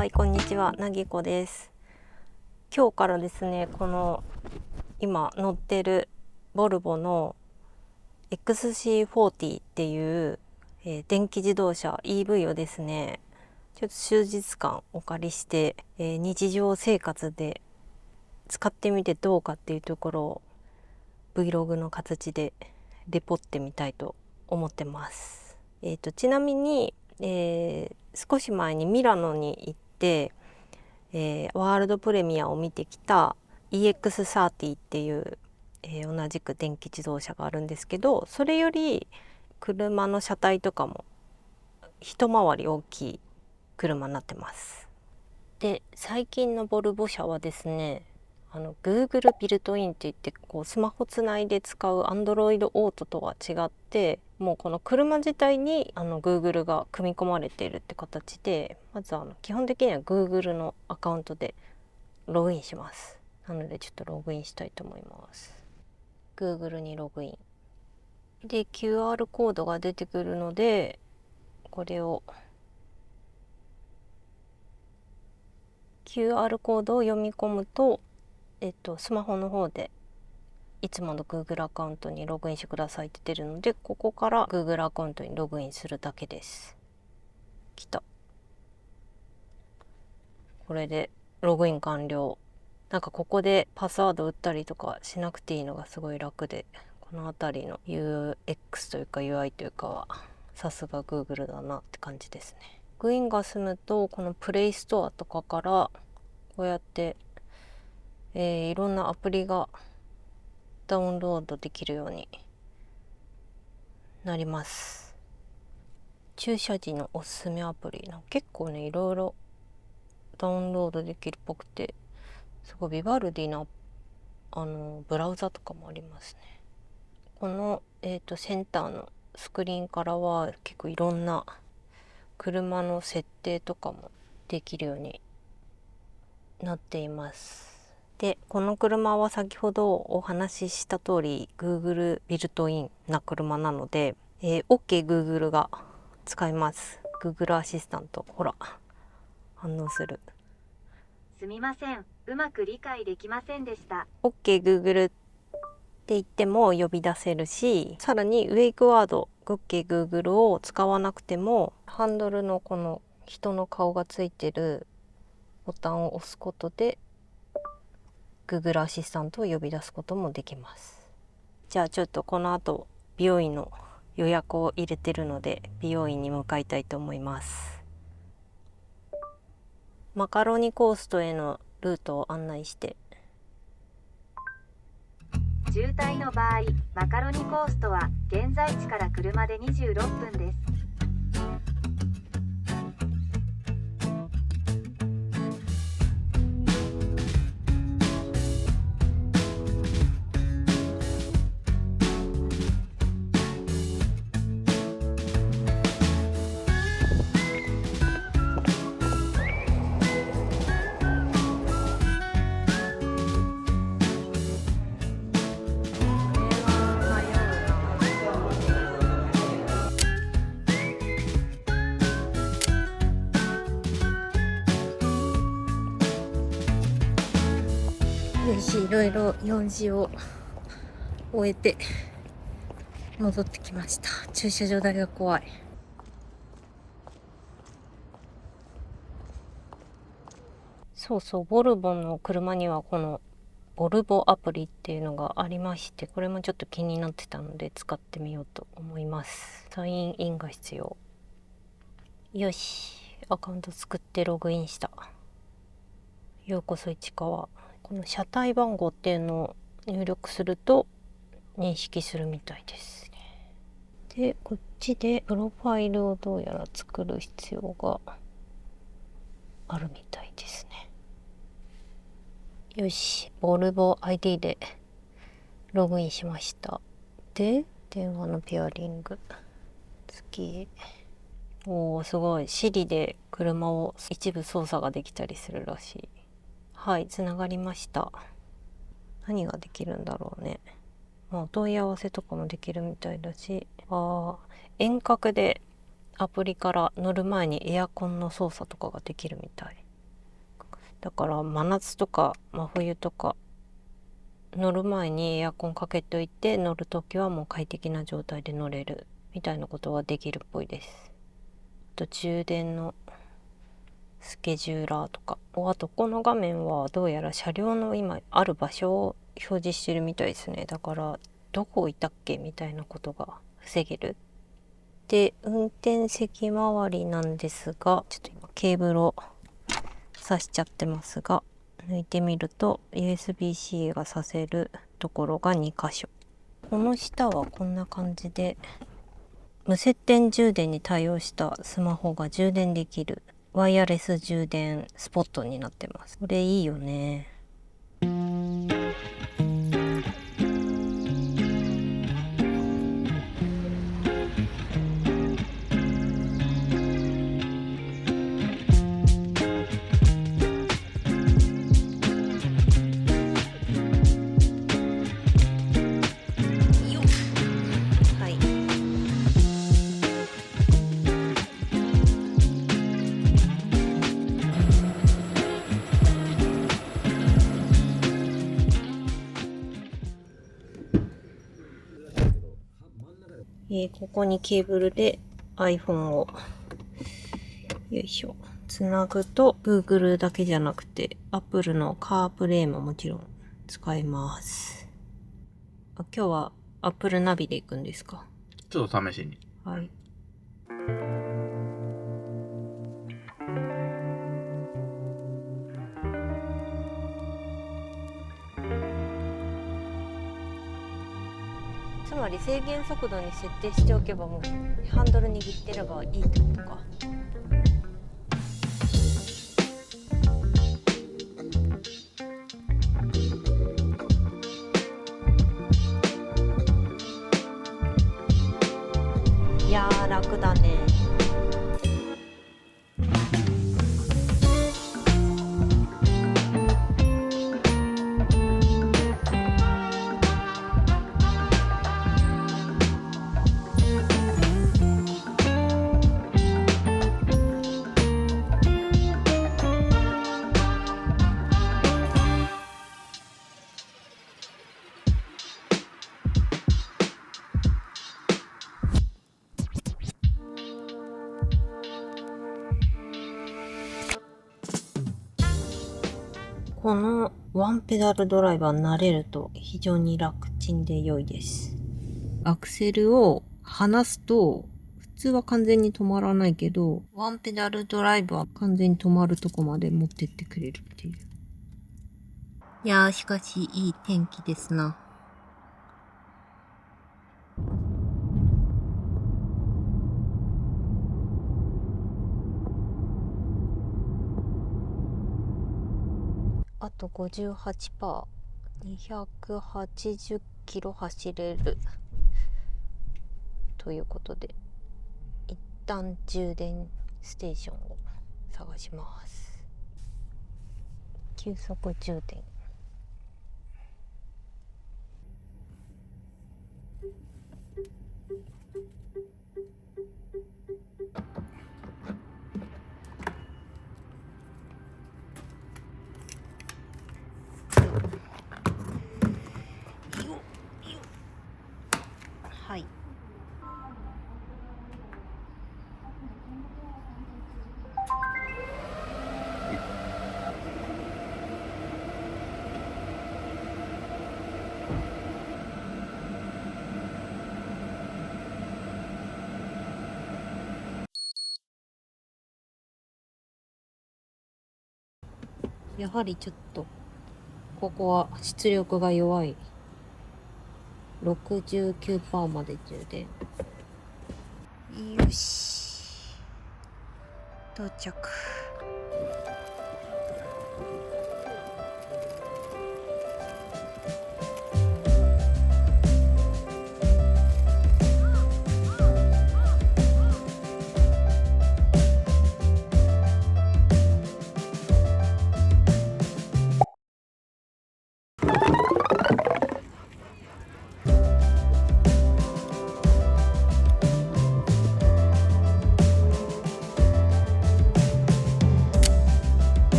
はい、こんにちは、なぎこです。今日からですね、この今乗ってるボルボの XC40 っていう、電気自動車 EV をですね、ちょっと数日間お借りして、日常生活で使ってみてどうかっていうところを Vlog の形でレポってみたいと思ってます。ちなみに、少し前にミラノに行って、ワールドプレミアを見てきた EX30 っていう、同じく電気自動車があるんですけど、それより車の車体とかも一回り大きい車になってます。で、最近のボルボ車はですね、Google ビルトインって言って、こうスマホつないで使う Android Auto とは違って、もうこの車自体にGoogle が組み込まれているって形で、まず基本的には Google のアカウントでログインします。なのでちょっとログインしたいと思います。 Google にログインで QR コードが出てくるので、これをQR コードを読み込むと、スマホの方でいつもの Google アカウントにログインしてくださいって出るので、ここから Google アカウントにログインするだけです。来た。これでログイン完了。なんかここでパスワード打ったりとかしなくていいのがすごい楽で、この辺りの UX というか UI というかはさすが Google だなって感じですね。ログインが済むと、このプレイストアとかからこうやって、いろんなアプリがダウンロードできるようになります。駐車時のおすすめアプリ、結構ね、いろいろダウンロードできるっぽくて、すごいビバルディなブラウザとかもありますね。この、センターのスクリーンからは結構いろんな車の設定とかもできるようになっています。で、この車は先ほどお話しした通り Google ビルトインな車なので、OK Google が使えます。 Google アシスタント、ほら反応する。すみません、うまく理解できませんでした。 OK Google って言っても呼び出せるし、さらにウェイクワード OK Google を使わなくても、ハンドルのこの人の顔がついてるボタンを押すことで Google アシスタントを呼び出すこともできます。じゃあちょっとこの後美容院の予約を入れてるので、美容院に向かいたいと思います。マカロニコーストへのルートを案内して。渋滞の場合、マカロニコーストは現在地から車で26分です。よし、いろいろ用事を終えて戻ってきました。駐車場代が怖い。そうそう、ボルボの車にはこのボルボアプリっていうのがありまして、これもちょっと気になってたので使ってみようと思います。サインインが必要。よし、アカウント作ってログインした。ようこそ市川。この車体番号っていうのを入力すると認識するみたいですね。で、こっちでプロファイルをどうやら作る必要があるみたいですね。よし、ボルボ ID でログインしました。で、電話のペアリング。次。おー、すごい。Siri で車を一部操作ができたりするらしい。はい、つながりました。何ができるんだろうね。お問い合わせとかもできるみたいだし、遠隔でアプリから乗る前にエアコンの操作とかができるみたい。だから真夏とか真冬とか乗る前にエアコンかけといて、乗るときはもう快適な状態で乗れるみたいなことはできるっぽいです。あと充電のスケジューラーとか、あとこの画面はどうやら車両の今ある場所を表示してるみたいですね。だからどこ置いたっけみたいなことが防げる。で、運転席周りなんですが、ちょっと今ケーブルを挿しちゃってますが、抜いてみると USB-C が挿せるところが2箇所。この下はこんな感じで無接点充電に対応したスマホが充電できるワイヤレス充電スポットになってます。これいいよね。ここにケーブルで iPhone をよいしょつなぐと Google だけじゃなくて Apple の CarPlay ももちろん使えます。今日は Apple ナビで行くんですか？ちょっと試しに。はい。つまり制限速度に設定しておけばもうハンドル握ってればいいってことか。いやー楽だね。このワンペダルドライバーに慣れると非常に楽ちんで良いです。アクセルを離すと普通は完全に止まらないけど、ワンペダルドライバーは完全に止まるとこまで持ってってくれるっていう。いやーしかしいい天気ですな。あと 58%、280キロ走れるということで、一旦充電ステーションを探します。急速充電。はい。やはりちょっとここは出力が弱い。69% まで充電。よし、到着。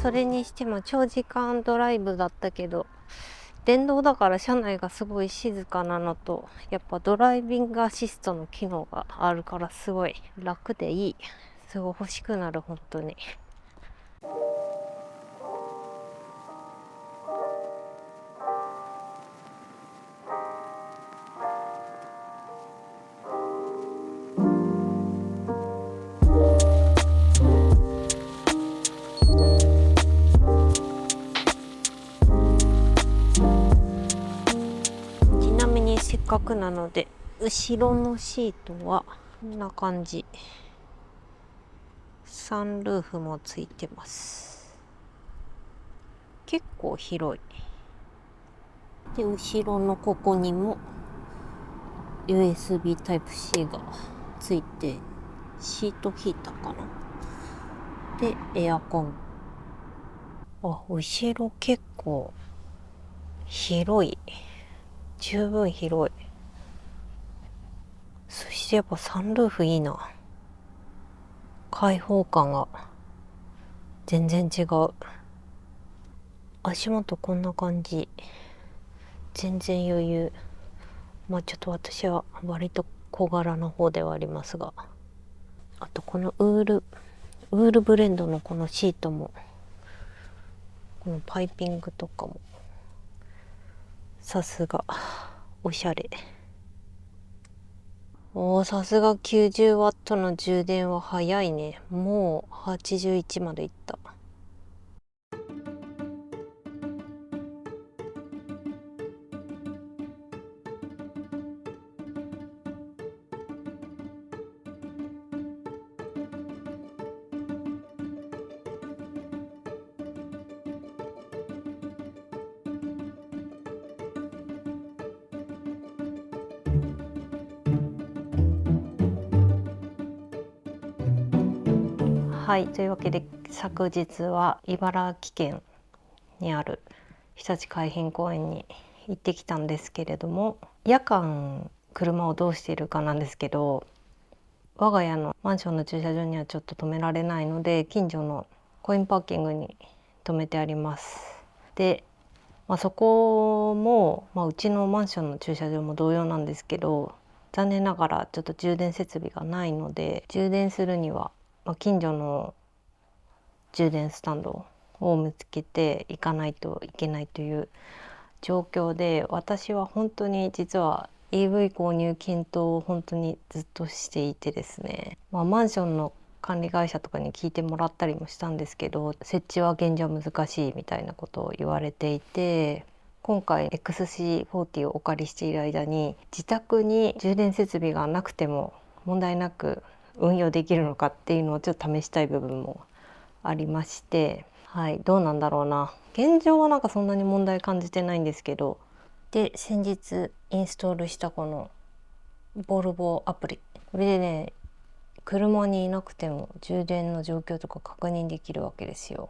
それにしても長時間ドライブだったけど、電動だから車内がすごい静かなのと、やっぱドライビングアシストの機能があるからすごい楽でいい。すごい欲しくなる、本当に。ちなみにせっかくなので、後ろのシートはこんな感じ。サンルーフもついてます。結構広い。で、後ろのここにも USB Type-C がついて、シートヒーターかな。で、エアコン。あ、後ろ結構広い。十分広い。そしてやっぱサンルーフいいな。開放感が全然違う。足元こんな感じ。全然余裕。まあちょっと私は割と小柄な方ではありますが。あとこのウールブレンドのこのシートも、このパイピングとかもさすがおしゃれ。さすが90ワットの充電は早いね。もう81までいった。はい、というわけで昨日は茨城県にあるひたち海浜公園に行ってきたんですけれども、夜間車をどうしているかなんですけど、我が家のマンションの駐車場にはちょっと止められないので、近所のコインパーキングに止めてあります。で、そこも、うちのマンションの駐車場も同様なんですけど、残念ながらちょっと充電設備がないので、充電するには近所の充電スタンドを見つけていかないといけないという状況で、私は本当に実は EV 購入検討を本当にずっとしていてですね、マンションの管理会社とかに聞いてもらったりもしたんですけど、設置は現状難しいみたいなことを言われていて、今回 XC40 をお借りしている間に、自宅に充電設備がなくても問題なく運用できるのかっていうのをちょっと試したい部分もありまして、はい、どうなんだろうな。現状はなんかそんなに問題感じてないんですけど、で先日インストールしたこのボルボアプリ、これでね、車にいなくても充電の状況とか確認できるわけですよ。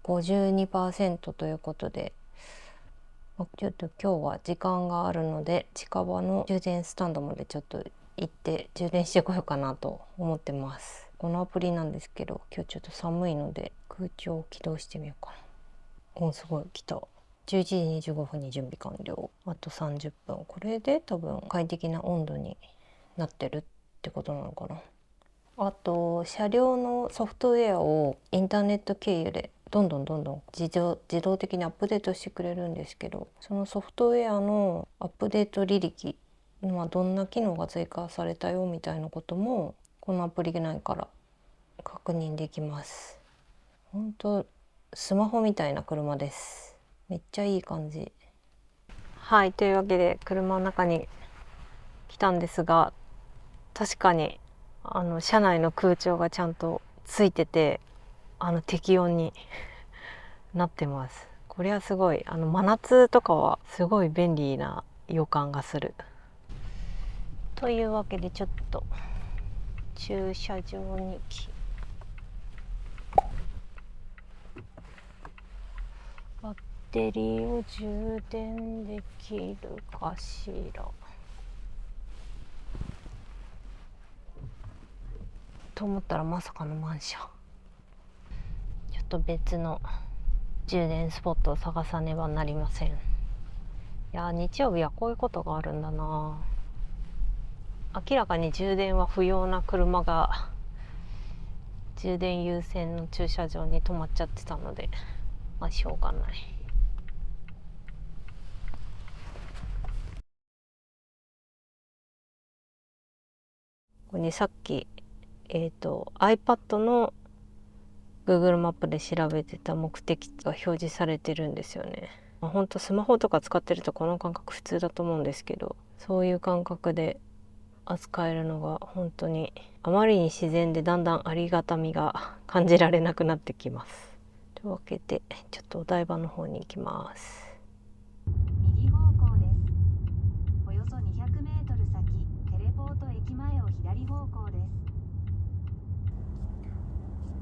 52% ということで、ちょっと今日は時間があるので、近場の充電スタンドまでちょっと行って充電してこようかなと思ってます。このアプリなんですけど、今日ちょっと寒いので空調を起動してみようかな。すごい来た。11時25分に準備完了。あと30分。これで多分快適な温度になってるってことなのかな。あと車両のソフトウェアをインターネット経由でどんどん自動的にアップデートしてくれるんですけど、そのソフトウェアのアップデート履歴、どんな機能が追加されたよみたいなこともこのアプリ内から確認できます。本当スマホみたいな車です。めっちゃいい感じ。はい、というわけで車の中に来たんですが、確かに車内の空調がちゃんとついてて、適温になってます。これはすごい、真夏とかはすごい便利な予感がする。というわけでちょっと駐車場にバッテリーを充電できるかしらと思ったら、まさかの満車。ちょっと別の充電スポットを探さねばなりません。いや日曜日はこういうことがあるんだな。明らかに充電は不要な車が充電優先の駐車場に止まっちゃってたので、まあしょうがない。これね、さっきiPad の Google マップで調べてた目的地が表示されてるんですよね。ほんとスマホとか使ってるとこの感覚普通だと思うんですけど、そういう感覚で扱えるのが本当にあまりに自然で、だんだんありがたみが感じられなくなってきます。というわけでちょっとお台場の方に行きます。右方向です。およそ200メートル先、テレポート駅前を左方向です。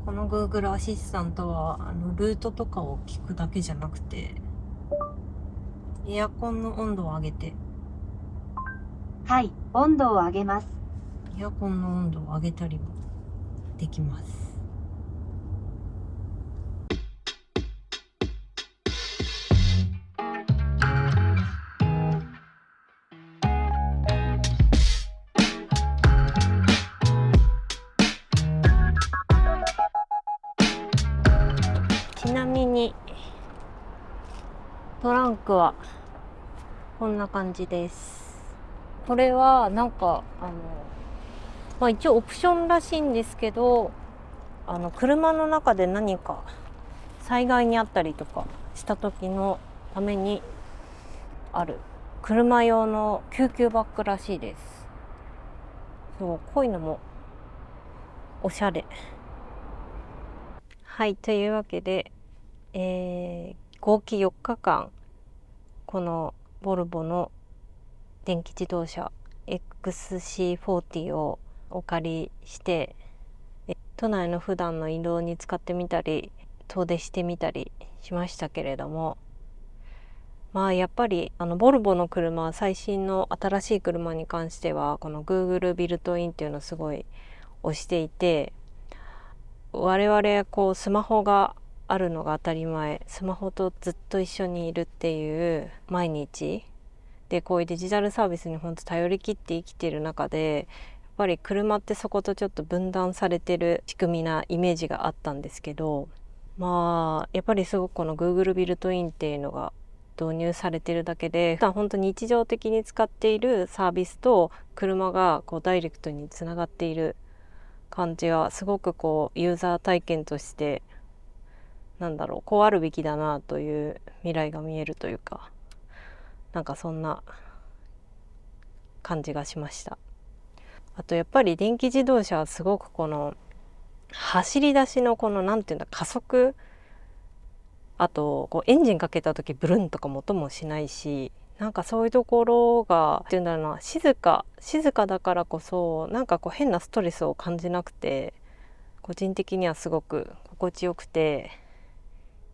この Google アシスタントはルートとかを聞くだけじゃなくて、エアコンの温度を上げて、はい、温度を上げます。エアコンの温度を上げたりもできます。ちなみにトランクはこんな感じです。これはなんか一応オプションらしいんですけど、車の中で何か災害にあったりとかした時のためにある車用の救急バッグらしいです。そう、こういうのもおしゃれ。はい、というわけで、合計4日間このボルボの電気自動車 XC40 をお借りして、都内の普段の移動に使ってみたり遠出してみたりしましたけれども、まあやっぱりボルボの車、最新の新しい車に関してはこの Google ビルトインっていうのをすごい推していて、我々こうスマホがあるのが当たり前、スマホとずっと一緒にいるっていう毎日で、こういうデジタルサービスに本当頼り切って生きている中で、やっぱり車ってそことちょっと分断されてる仕組みなイメージがあったんですけど、まあやっぱりすごくこの Google ビルトインっていうのが導入されてるだけで、普段本当に日常的に使っているサービスと車がこうダイレクトにつながっている感じはすごくこうユーザー体験としてこうあるべきだなという未来が見えるというか、なんかそんな感じがしました。あとやっぱり電気自動車はすごくこの走り出しのこのなんていうんだ、加速、あとこうエンジンかけた時ブルンとかも音もしないし、なんかそういうところがっていうんだろうな、静かだからこそなんかこう変なストレスを感じなくて、個人的にはすごく心地よくて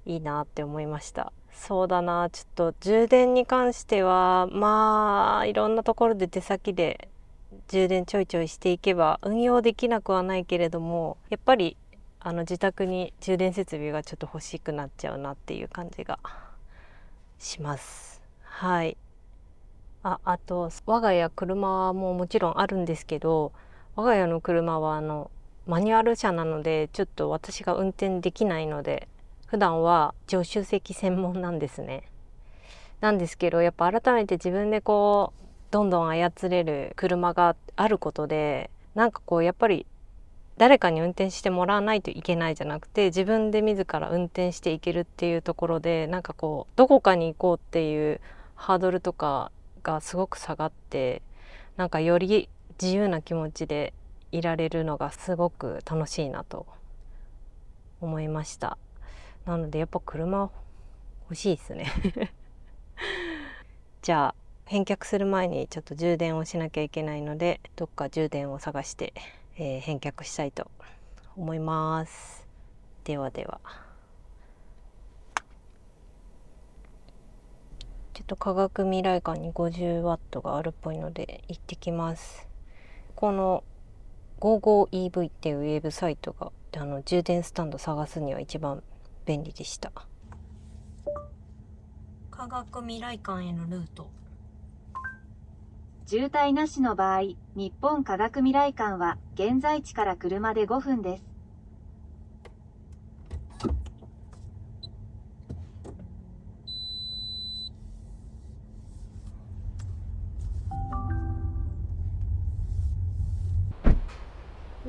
いいなって思いました。そうだな、ちょっと充電に関してはまあいろんなところで出先で充電ちょいちょいしていけば運用できなくはないけれども、やっぱり自宅に充電設備がちょっと欲しくなっちゃうなっていう感じがします。はい。あと我が家車ももちろんあるんですけど、我が家の車はマニュアル車なのでちょっと私が運転できないので、普段は助手席専門なんですね。なんですけど、やっぱ改めて自分でこうどんどん操れる車があることで、なんかこうやっぱり誰かに運転してもらわないといけないじゃなくて、自分で自ら運転していけるっていうところで、なんかこうどこかに行こうっていうハードルとかがすごく下がって、なんかより自由な気持ちでいられるのがすごく楽しいなと思いました。なのでやっぱ車欲しいですねじゃあ返却する前にちょっと充電をしなきゃいけないので、どっか充電を探して、返却したいと思います。ではでは。ちょっと科学未来館に 50W があるっぽいので行ってきます。この 55EV っていうウェブサイトが充電スタンド探すには一番便利でした。科学未来館へのルート。渋滞なしの場合、日本科学未来館は現在地から車で5分です。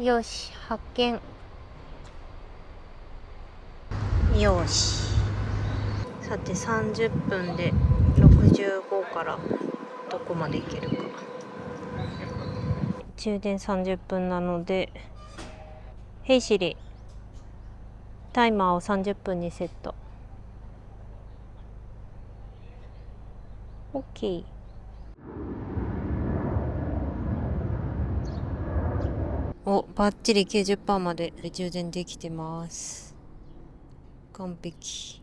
よし、発見。よし。さて30分で65からどこまで行けるか。充電30分なので、ヘイシリ、タイマーを30分にセット。 OK。 バッチリ 90% まで充電できてます。完璧。